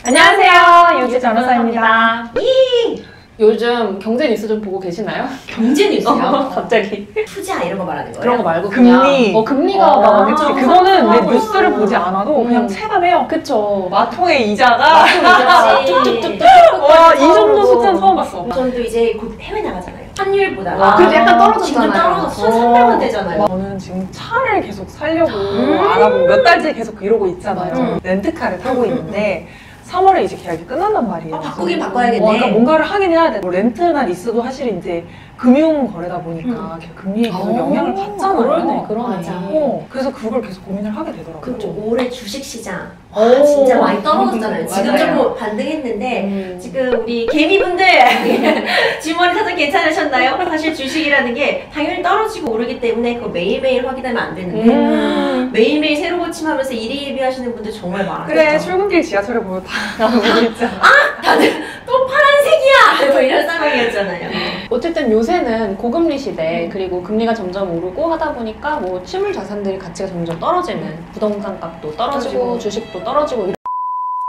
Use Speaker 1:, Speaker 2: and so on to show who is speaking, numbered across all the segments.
Speaker 1: 안녕하세요. 유지 변호사입니다.
Speaker 2: 요즘 경제 뉴스 좀 보고 계시나요?
Speaker 3: 경제 뉴스요?
Speaker 2: 갑자기
Speaker 3: 투자 이런 거 말하는 거예요?
Speaker 2: 그런 거 말고 그냥 금리가 막
Speaker 1: 그치. 그거는 내 뉴스를 보지 않아도 그냥 체감해요.
Speaker 2: 그쵸.
Speaker 1: 마통의 이자가
Speaker 3: 뚝뚝뚝뚝
Speaker 1: 와, 이 정도 숫자는 처음 봤어.
Speaker 3: 저는 또 이제 곧 해외 나가잖아요. 환율보다가
Speaker 2: 그래도 약간 떨어졌잖아요.
Speaker 3: 지금 떨어져서 1,300원 되잖아요.
Speaker 1: 저는 지금 차를 계속 살려고 알아보고 몇 달째 계속 이러고 있잖아요. 렌트카를 타고 있는데 3월에 이제 계약이 끝난단 말이에요.
Speaker 3: 바꾸긴 바꿔야겠네.
Speaker 1: 그러니까 뭔가를 하긴 해야 돼. 뭐 렌트나 리스도 사실 이제 금융 거래다 보니까 금리에 계속 영향을 받잖아요.
Speaker 2: 그러네.
Speaker 3: 맞아.
Speaker 1: 그래서 그걸 계속 고민을 하게 되더라고요.
Speaker 3: 그렇죠. 올해 주식시장 진짜 많이 떨어졌잖아요. 지금
Speaker 1: 맞아요.
Speaker 3: 조금 반등했는데 지금 우리 개미분들 주머니 사정 괜찮으셨나요? 사실 주식이라는 게 당연히 떨어지고 오르기 때문에 그거 매일매일 확인하면 안 되는데 매일매일 새로 고침하면서 일희일비 하시는 분들 정말 많아요.
Speaker 1: 그래, 출근길 지하철에 보면 다 보고 있잖아.
Speaker 3: 다들 또 파란색이야! 뭐 이런 상황이었잖아요.
Speaker 2: 어쨌든 요새는 고금리 시대 그리고 금리가 점점 오르고 하다 보니까 뭐 실물 자산들이 가치가 점점 떨어지는 부동산 값도 떨어지고 주식도 떨어지고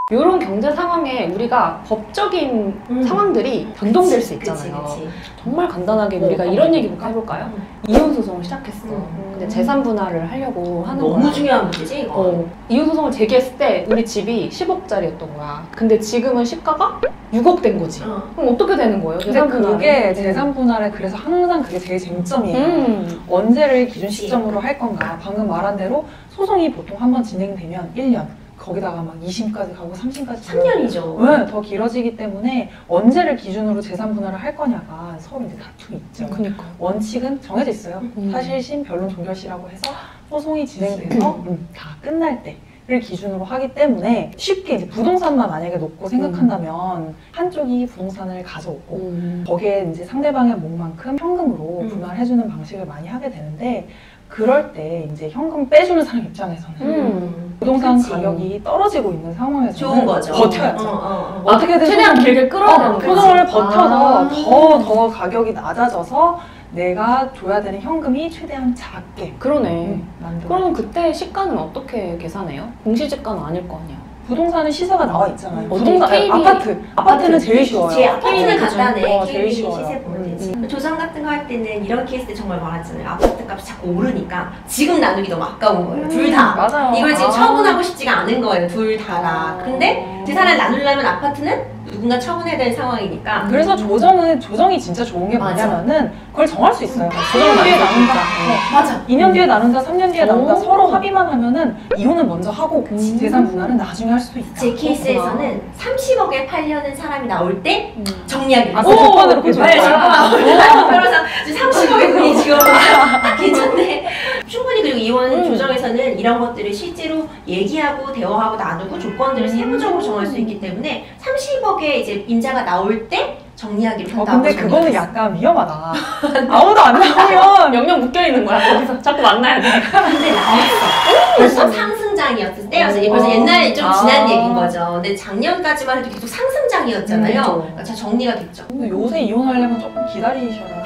Speaker 2: 이런 경제 상황에 우리가 법적인 상황들이 변동될 수 있잖아요.
Speaker 3: 그치.
Speaker 2: 정말 간단하게 우리가 이런 얘기부터 해볼까요? 이혼 소송을 시작했어. 근데 재산 분할을 하려고 하는 거야.
Speaker 3: 너무 중요한 문제지 이거.
Speaker 2: 이혼 소송을 제기했을 때 우리 집이 10억짜리였던 거야. 근데 지금은 시가가 6억 된 거지. 그럼 어떻게 되는 거예요?
Speaker 1: 근데
Speaker 2: 재산 분할이?
Speaker 1: 그게 재산 분할에 그래서 항상 그게 제일 쟁점이에요. 언제를 기준 시점으로 할 건가. 방금 말한 대로 소송이 보통 한번 진행되면 1년. 거기다가 막 2심까지 가고 3심까지
Speaker 3: 3년이죠.
Speaker 1: 네, 더 길어지기 때문에 언제를 기준으로 재산 분할을 할 거냐가 서로 이제 다툼이 있죠.
Speaker 2: 그니까.
Speaker 1: 원칙은 정해져 있어요. 사실심, 변론, 종결시라고 해서 소송이 진행돼서 다 끝날 때를 기준으로 하기 때문에 쉽게 이제 부동산만 만약에 놓고 생각한다면 한쪽이 부동산을 가져오고 거기에 이제 상대방의 몫만큼 현금으로 분할해주는 방식을 많이 하게 되는데 그럴 때 이제 현금 빼주는 사람 입장에서는 부동산
Speaker 3: 그치.
Speaker 1: 가격이 떨어지고 있는 상황에서
Speaker 3: 좋은 거죠.
Speaker 1: 버텨야죠. 어떻게든
Speaker 2: 최대한 길게 끌어야 되는 거지.
Speaker 1: 소송을 버텨서 더 가격이 낮아져서 내가 줘야 되는 현금이 최대한 작게
Speaker 2: 그러네.
Speaker 1: 만들어.
Speaker 2: 그럼 그때 시가는 어떻게 계산해요? 공시지가는 아닐 거 아니야.
Speaker 1: 부동산은 시세가 나와 있잖아요.
Speaker 2: 어디?
Speaker 1: 부동산
Speaker 2: KB?
Speaker 1: 아파트는 제일 쉬워요.
Speaker 3: 제 아파트는 간단해.
Speaker 1: 제일
Speaker 3: KB
Speaker 1: 쉬워요.
Speaker 3: 시세 보면 되지. 조선 같은 거 할 때는 이런 케이스 정말 많았잖아요. 아파트 값이 자꾸 오르니까 지금 나누기 너무 아까운 거예요. 둘 다.
Speaker 1: 맞아요.
Speaker 3: 이걸 지금 처분하고 싶지가 않은 거예요. 둘 다가. 근데 재산을 나누려면 아파트는 누군가 처분해야 되는 상황이니까.
Speaker 1: 그래서 조정이 진짜 좋은 게 뭐냐면은 그걸 정할 수 있어요. 조정
Speaker 3: 2년
Speaker 1: 뒤에 나눈다.
Speaker 3: 맞아.
Speaker 1: 2년 뒤에 나눈다, 3년 뒤에 나눈다. 서로 합의만 하면은 이혼은 먼저 하고 재산 분할은 나중에 할 수도 있다.
Speaker 3: 제 케이스에서는 30억에 팔려는 사람이 나올 때 정리하기로
Speaker 1: 그 조건으로
Speaker 3: 네, 변호사 30억의 분이 지금 괜찮네. 충분히 그리고 이혼 조정에서는 이런 것들을 실제로 얘기하고 대화하고 나누고 조건들을 세부적으로 정할 수 있기 때문에 30억의 이제 임자가 나올 때 정리하기로 한다고.
Speaker 1: 근데 그거는 약간 위험하다. 아무도 안 나오면
Speaker 2: 영영 묶여있는 거야. 거기서 자꾸 만나야 돼.
Speaker 3: 근데 나왔어. 벌써 상승장이었을 때였어. 벌써 옛날에 좀 지난 얘기인 거죠. 근데 작년까지만 해도 계속 상승장이었잖아요. 그러니까 잘 정리가 됐죠.
Speaker 1: 근데 요새 이혼하려면 조금 기다리셔라.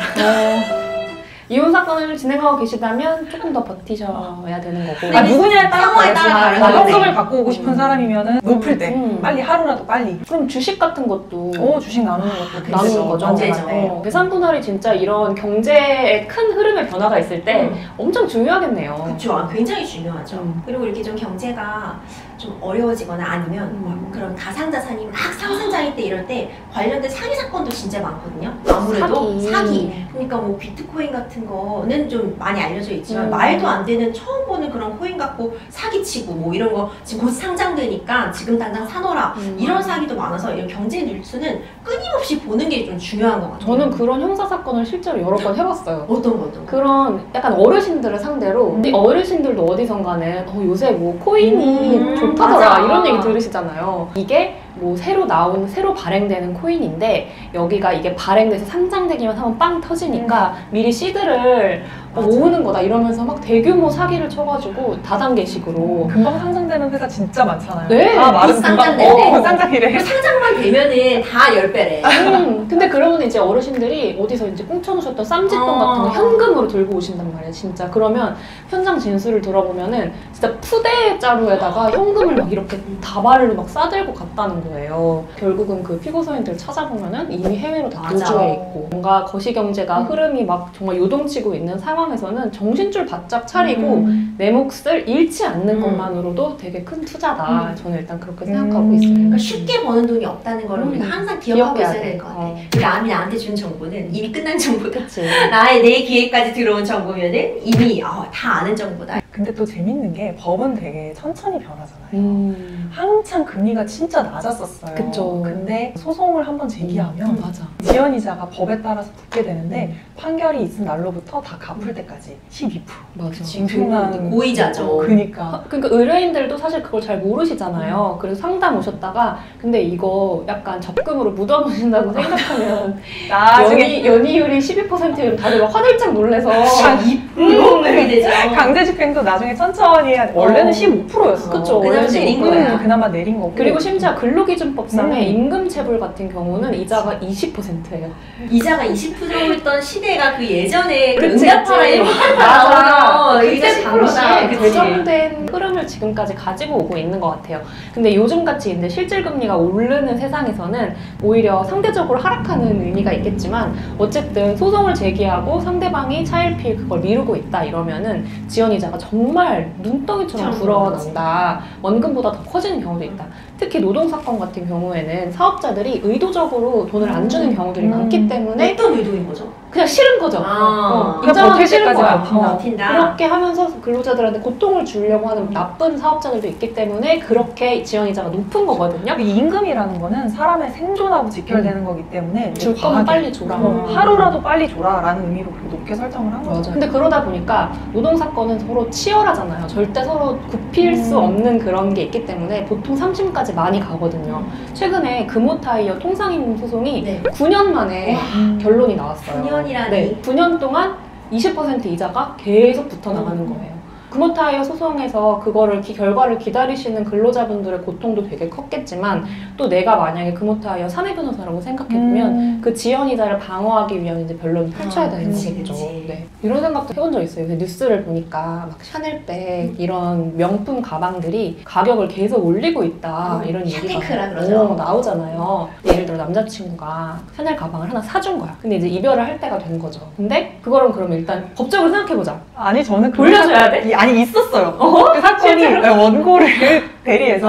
Speaker 2: 이혼 사건을 진행하고 계시다면 조금 더 버티셔야 되는 거고.
Speaker 1: 누구냐에 따라
Speaker 3: 상황에
Speaker 1: 다르지.
Speaker 3: 따라 다르죠.
Speaker 1: 현금을 갖고 오고 싶은 사람이면은 높을 때 빨리 하루라도 빨리.
Speaker 2: 그럼 주식 같은 것도
Speaker 1: 주식 나누는 것도
Speaker 2: 나누는 거죠.
Speaker 3: 문제죠.
Speaker 2: 재산 분할이 진짜 이런 경제의 큰 흐름의 변화가 있을 때 엄청 중요하겠네요.
Speaker 3: 그렇죠. 굉장히 중요하죠. 그리고 이렇게 좀 경제가 좀 어려워지거나 아니면 막 그런 가상자산이 막 상승장일 때 이럴 때 관련된 사기 사건도 진짜 많거든요. 아무래도 사기. 그러니까 뭐 비트코인 같은 거는 좀 많이 알려져 있지만 말도 안 되는 처음 보는 그런 코인 갖고 사기치고 뭐 이런 거 지금 곧 상장되니까 지금 당장 사놓으라 이런 사기도 많아서 이런 경제 뉴스는 끊임없이 보는 게 좀 중요한 것 같아요.
Speaker 2: 저는 그런 형사 사건을 실제로 여러 번 해봤어요.
Speaker 3: 어떤 거?
Speaker 2: 그런 약간 어르신들을 상대로 근데 어르신들도 어디선가는 요새 뭐 코인이 좋다더라
Speaker 3: 맞아.
Speaker 2: 이런 얘기 들으시잖아요. 이게 뭐 새로 발행되는 코인인데 여기가 이게 발행돼서 상장되기만 하면 빵 터지니까 미리 시드를 모으는 거다 이러면서 막 대규모 사기를 쳐가지고 다단계식으로
Speaker 1: 금방 상장되는 회사 진짜 많잖아요.
Speaker 2: 네,
Speaker 1: 다 말은
Speaker 3: 이
Speaker 1: 금방
Speaker 3: 상장되네.
Speaker 1: 상장이래.
Speaker 3: 그 상장만 되면은 다 10배래.
Speaker 2: 근데 그러면 이제 어르신들이 어디서 이제 꽁쳐놓으셨던 쌈짓돈 같은 거 현금으로 들고 오신단 말이에요, 진짜. 그러면 현장 진술을 들어보면은 진짜 푸대자루에다가 현금을 막 이렇게 다발로 막 싸들고 갔다는 거예요. 결국은 그 피고서인들 찾아보면은 이미 해외로 다
Speaker 3: 맞아.
Speaker 2: 도주해 있고 뭔가 거시경제가 흐름이 막 정말 요동치고 있는 상황에서는 정신줄 바짝 차리고 내 몫을 잃지 않는 것만으로도 되게 큰 투자다. 저는 일단 그렇게 생각하고 있어요.
Speaker 3: 그러니까 쉽게 버는 돈이 없다는 걸 우리가 항상 기억하고
Speaker 2: 기억해야
Speaker 3: 있어야
Speaker 2: 돼.
Speaker 3: 될 것 같아. 남이 나한테 준 정보는 이미 끝난 정보다.
Speaker 2: 그치.
Speaker 3: 나의 내 기회까지 들어온 정보면은 이미 다 아는 정보다.
Speaker 1: 근데 또 재밌는 게 법은 되게 천천히 변하잖아요. 한참 금리가 진짜 낮았었어요.
Speaker 2: 그쵸.
Speaker 1: 근데 소송을 한번 제기하면
Speaker 2: 맞아.
Speaker 1: 지연이자가 법에 따라서 붙게 되는데 판결이 있은 날로부터 다 갚을 때까지 12%.
Speaker 2: 맞아.
Speaker 1: 엄청난
Speaker 3: 고의자죠.
Speaker 1: 그니까.
Speaker 2: 그러니까 의뢰인들도 사실 그걸 잘 모르시잖아요. 그래서 상담 오셨다가 근데 이거 약간 적금으로 묻어놓으신다고 생각하면
Speaker 1: 나중에
Speaker 2: 연이율이 12%면 다들 막 화들짝 놀래서
Speaker 3: 2% 그렇게 되죠.
Speaker 1: 강제 집행도 나중에 천천히 해야 돼. 원래는 15%였어.
Speaker 2: 그쵸.
Speaker 3: 그나마 내린 거야.
Speaker 1: 그나마 내린 거고.
Speaker 2: 그리고 심지어 근로기준법상의
Speaker 1: 음.
Speaker 2: 임금체불 같은 경우는 이자가 20%예요.
Speaker 3: 이자가 20%였던 시대가 그 예전에 그
Speaker 2: 그치,
Speaker 3: 응답하라에
Speaker 2: 그치.
Speaker 3: 맞아.
Speaker 2: 그때
Speaker 3: 이자 10%다.
Speaker 2: 당시에 개정된 흐름을 지금까지 가지고 오고 있는 것 같아요. 근데 요즘같이 이제 실질금리가 오르는 세상에서는 오히려 상대적으로 하락하는 의미가 있겠지만 어쨌든 소송을 제기하고 상대방이 차일피일 그걸 미루고 있다 이러면은 지연이자가 정말 눈덩이처럼 불어난다. 원금보다 더 커지는 경우도 있다. 특히 노동사건 같은 경우에는 사업자들이 의도적으로 돈을 안 주는 경우들이 많기 때문에
Speaker 3: 어떤 의도인 거죠?
Speaker 2: 그냥 싫은 거죠.
Speaker 3: 아,
Speaker 2: 인정하기
Speaker 1: 버틸
Speaker 2: 싫은
Speaker 1: 때까지
Speaker 2: 거야.
Speaker 1: 버틴다.
Speaker 3: 버틴다.
Speaker 2: 그렇게 하면서 근로자들한테 고통을 주려고 하는 나쁜 사업자들도 있기 때문에 그렇게 지연이자가 높은 거거든요.
Speaker 1: 이 임금이라는 거는 사람의 생존하고 직결되는 거기 때문에
Speaker 2: 줄 거면 빨리 줘라.
Speaker 1: 하루라도 빨리 줘라라는 의미로 그렇게 높게 설정을 한 거죠.
Speaker 2: 근데 그러다 보니까 노동사건은 서로 치열하잖아요. 절대 서로 굽힐 수 없는 그런 게 있기 때문에 보통 3심까지 많이 가거든요. 최근에 금호타이어 통상임금 소송이
Speaker 3: 네.
Speaker 2: 9년 만에 결론이 나왔어요.
Speaker 3: 9년이라니.
Speaker 2: 네, 9년 동안 20% 이자가 계속 붙어 나가는 거예요. 금호타이어 소송에서 그거를 결과를 기다리시는 근로자분들의 고통도 되게 컸겠지만 또 내가 만약에 금호타이어 사내 변호사라고 생각해보면 그 지연이자를 방어하기 위한 이제 변론을 펼쳐야 되는
Speaker 3: 그치,
Speaker 2: 거죠.
Speaker 3: 그치.
Speaker 2: 네. 이런 생각도 해본 적 있어요. 뉴스를 보니까 막 샤넬백 이런 명품 가방들이 가격을 계속 올리고 있다 이런 얘기가
Speaker 3: 샤테크라 그러죠.
Speaker 2: 나오잖아요. 예를 들어 남자친구가 샤넬 가방을 하나 사준 거야. 근데 이제 이별을 할 때가 된 거죠. 근데 그거는 그러면 일단 법적으로 생각해보자.
Speaker 1: 아니 저는
Speaker 2: 돌려줘야 돼?
Speaker 1: 아니 있었어요. 그 사건이 원고를 대리해서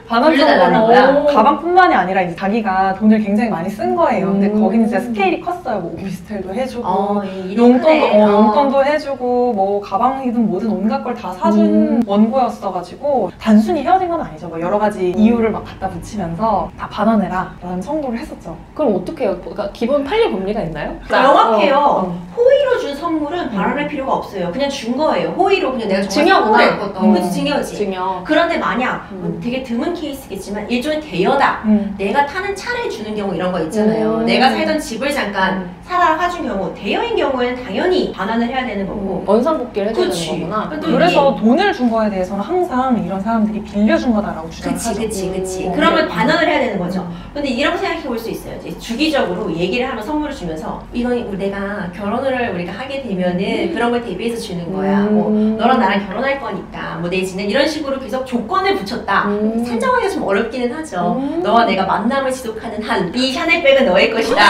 Speaker 1: 반환
Speaker 3: 돌려달라는
Speaker 1: 청구로
Speaker 3: 거야?
Speaker 1: 가방뿐만이 아니라 이제 자기가 돈을 굉장히 많이 쓴 거예요. 근데 거기는 진짜 스케일이 컸어요. 뭐 오피스텔도 해주고 용돈도 해주고 뭐 가방이든 뭐든 온갖 걸 다 사준 원고였어가지고 단순히 헤어진 건 아니죠. 뭐 여러 가지 이유를 막 갖다 붙이면서 다 반환해라 라는 청구를 했었죠.
Speaker 2: 그럼 어떻게 해요? 그러니까 기본 판례 법리가 있나요?
Speaker 3: 명확해요. 호의로 준 선물은 반환할 필요가 없어요. 그냥 준 거예요. 호의로 그냥 내가 정말
Speaker 2: 증여구나.
Speaker 3: 선물했거든. 그치, 증여지.
Speaker 2: 증여.
Speaker 3: 그런데 만약 되게 드문 케이스겠지만 일종의 대여다. 내가 타는 차를 주는 경우 이런 거 있잖아요. 내가 살던 집을 잠깐 사라 사준 경우 대여인 경우에는 당연히 반환을 해야 되는 거고.
Speaker 2: 원상복귀를 해줘야
Speaker 3: 그치.
Speaker 2: 되는 거구나.
Speaker 3: 또
Speaker 1: 그래서 돈을 준 거에 대해서는 항상 이런 사람들이 빌려준 거다라고 주장하죠.
Speaker 3: 그치. 그러면 반환을 해야 되는 거죠. 근데 이런 거 생각해 볼 수 있어요. 이제 주기적으로 얘기를 하면 선물을 주면서 이건 내가 결혼을 우리가 하게 되면은 그런 걸 대비해서 주는 거야. 뭐 너랑 나랑 결혼할 거니까 뭐 내지는 이런 식으로 계속 조건을 붙였다. 산정하기가 좀 어렵기는 하죠. 너와 내가 만남을 지속하는 한 이 샤넬백은 너의 것이다.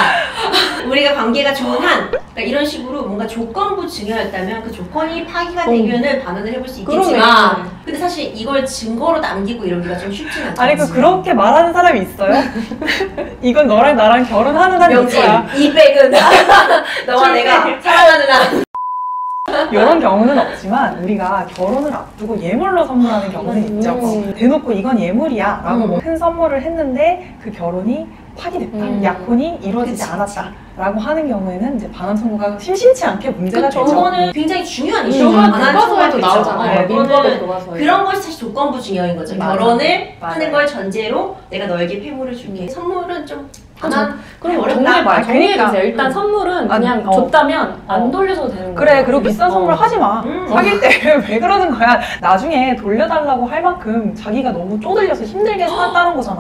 Speaker 3: 우리가 관계가 좋은 한 그러니까 이런 식으로 뭔가 조건부 증여였다면 그 조건이 파기가 되면은 반환을 해볼 수 있겠지만
Speaker 2: 그러네.
Speaker 3: 근데 사실 이걸 증거로 남기고 이러기가 좀 쉽진 않죠.
Speaker 1: 아니 그렇게 말하는 사람이 있어요? 이건 너랑 나랑 결혼하는 사람이
Speaker 3: 명진,
Speaker 1: 있어야
Speaker 3: 이 백은 너와 내가 사랑하는 한.
Speaker 1: 이런 경우는 없지만 우리가 결혼을 앞두고 예물로 선물하는 경우는 있죠. 대놓고 이건 예물이야 라고 뭐 큰 선물을 했는데 그 결혼이 파기됐다. 약혼이 이루어지지
Speaker 3: 그치.
Speaker 1: 않았다 라고 하는 경우에는 이제 반환 청구가 심심치 않게 문제가
Speaker 2: 그쵸.
Speaker 1: 되죠.
Speaker 3: 그거는 굉장히 중요한 이슈가
Speaker 2: 이거는
Speaker 3: 반환
Speaker 2: 교과서에도
Speaker 3: 청구가
Speaker 2: 나오잖아요.
Speaker 3: 있죠.
Speaker 2: 민법에
Speaker 3: 그거는
Speaker 2: 교과서에.
Speaker 3: 그런 것이 사실 조건부 증여인 거죠.
Speaker 1: 맞아.
Speaker 3: 결혼을
Speaker 1: 맞아요.
Speaker 3: 하는 걸 전제로 내가 너에게 폐물을 줄게. 선물은 좀
Speaker 2: 그럼
Speaker 3: 어렵다.
Speaker 2: 정리해봐요. 정리해주세요.
Speaker 1: 그러니까.
Speaker 2: 일단 선물은 그냥
Speaker 1: 어.
Speaker 2: 줬다면 안
Speaker 1: 어.
Speaker 2: 돌려줘도 되는 거예요.
Speaker 1: 그래, 그리고 비싼 선물 하지 마. 사귈 때
Speaker 3: 음.
Speaker 1: 왜 그러는 거야? 나중에 돌려달라고 할 만큼 자기가 너무 쪼들려서 힘들게 살았다는 거잖아.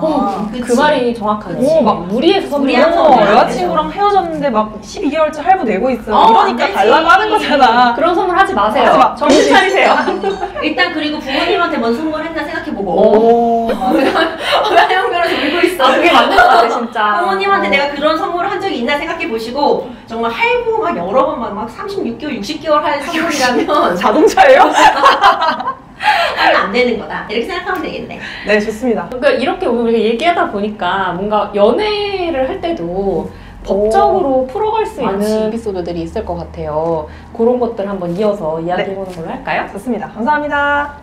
Speaker 2: 그
Speaker 3: 그치.
Speaker 2: 말이 정확하네.
Speaker 1: 오, 막
Speaker 2: 무리해서
Speaker 3: 무리한
Speaker 2: 선물하는
Speaker 3: 선물.
Speaker 2: 거야.
Speaker 1: 여자친구랑 헤어졌는데 막 12개월째 할부 내고 있어.
Speaker 3: 안
Speaker 1: 이러니까
Speaker 3: 되지.
Speaker 1: 달라고 하는 거잖아.
Speaker 2: 그런 선물 하지 마세요.
Speaker 1: 하지 마.
Speaker 2: 정신 차리세요.
Speaker 3: 일단 그리고 부모님한테 뭔 선물했나 생각해보고
Speaker 1: 오.
Speaker 3: 왜 형별에서 울고 있어?
Speaker 2: 아, 그게 맞는 것 같아, 진짜.
Speaker 3: 부모님한테 내가 그런 선물을 한 적이 있나 생각해보시고 정말 할부 막 여러 번 막 36개월, 60개월 할 선물이라면
Speaker 1: 자동차예요?
Speaker 3: 하면 안 되는 거다. 이렇게 생각하면 되겠네.
Speaker 1: 네, 좋습니다.
Speaker 2: 그러니까 이렇게 오늘 우리가 얘기하다 보니까 뭔가 연애를 할 때도 법적으로 풀어갈 수 있는
Speaker 3: 많지.
Speaker 2: 에피소드들이 있을 것 같아요. 그런 것들 한번 이어서 이야기해보는 걸로 할까요?
Speaker 1: 좋습니다. 감사합니다.